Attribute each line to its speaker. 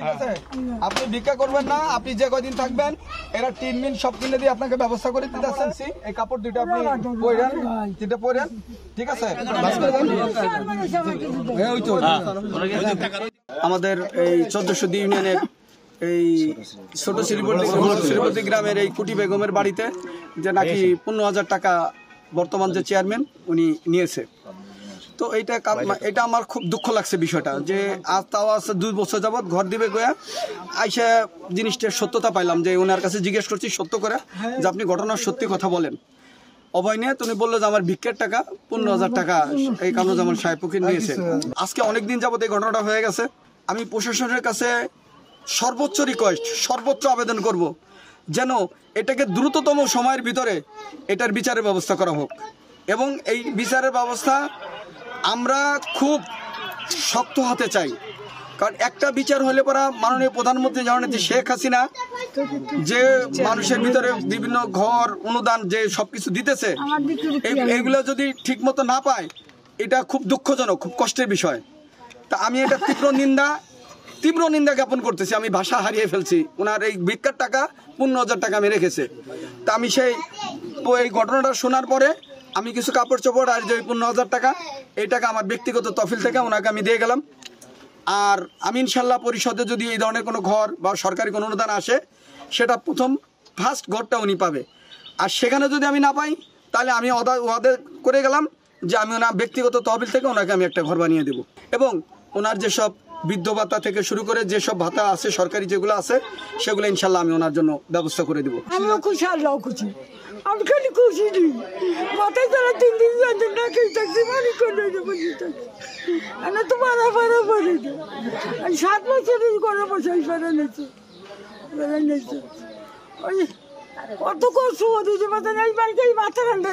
Speaker 1: ঠিক আছে? আপনি ভিক্ষা করবেন না, আপনি যে কয়দিন থাকবেন এরা টিন মিন সব কিনে দিয়ে আপনাকে ব্যবস্থা করে দিতে আসছেন। এই কাপড় দুইটা আপনি পরেন, যেটা পরেন, ঠিক আছে? আমাদের এই 1402 ইউনিয়নের এই ছোট শ্রীপতি গ্রামের এই কুটি বেগমের বাড়িতে যে নাকি 15,000 টাকা বর্তমান যে চেয়ারম্যান উনি নিয়েছে। তো এটা আমার খুব দুঃখ লাগছে বিষয়টা, যে আজ তাও আছে 2 বছর যাবৎ ঘর দিবে গোয়া আইসা জিনিসটার সত্যতা পাইলাম, যে ওনার কাছে জিজ্ঞেস করছি সত্য করে যে আপনি ঘটনার সত্যি কথা বলেন। অভয় নিয়ে তুমি বললো যে আমার ভিক্ষের টাকা 15,000 টাকা এই কামরুজ্জামান সাহেব ফকির নিয়েছে। আজকে অনেকদিন যাবৎ এই ঘটনাটা হয়ে গেছে। আমি প্রশাসনের কাছে সর্বোচ্চ রিকোয়েস্ট, সর্বোচ্চ আবেদন করব যেন এটাকে দ্রুততম সময়ের ভিতরে এটার বিচারের ব্যবস্থা করা হোক, এবং এই বিচারের ব্যবস্থা আমরা খুব শক্ত হাতে চাই। কারণ একটা বিচার হলে পরা মাননীয় প্রধানমন্ত্রী জননেত্রী শেখ হাসিনা যে মানুষের ভিতরে বিভিন্ন ঘর অনুদান যে সবকিছু দিতেছে, এইগুলো যদি ঠিক মতো না পায় এটা খুব দুঃখজনক, খুব কষ্টের বিষয়। তা আমি এটা তীব্র নিন্দা জ্ঞাপন করতেছি। আমি ভাষা হারিয়ে ফেলছি। ওনার এই ভিক্ষার টাকা 15,000 টাকা আমি রেখেছে। তা আমি এই ঘটনাটা শোনার পরে আমি কিছু কাপড় চোপড় আর যে 15,000 টাকা, এই টাকা আমার ব্যক্তিগত তহবিল থেকে ওনাকে আমি দিয়ে গেলাম। আর আমি ইনশাল্লাহ পরিষদে যদি এই ধরনের কোনো ঘর বা সরকারি কোনো অনুদান আসে, সেটা ফার্স্ট ঘরটা উনি পাবে। আর সেখানে যদি আমি না পাই, তাহলে আমি ওয়াদা করে গেলাম যে আমি ওনার ব্যক্তিগত তহবিল থেকে ওনাকে আমি একটা ঘর বানিয়ে দেবো, এবং ওনার যেসব বৃদ্ধ ভাতা থেকে শুরু করে যেসব ভাতা আছে সরকারি যেগুলো আছে সেগুলো ইনশাল্লাহ আমি ওনার জন্য ব্যবস্থা করে দেবো।
Speaker 2: আমিও খুশি, আল্লাহ খুশি, আমি খালি খুশি নেই। মাথায় তারা 3 দিন 4 দিন না খেয়ে থাকছি, মানে করে বসে থাকছি। আমি তো মারা পারি না। 7 বছরের করে বসাই নিয়েছে। ওই কত কষ্ট হতে যে মাথা নেই, বাড়িতে মাথা রান্না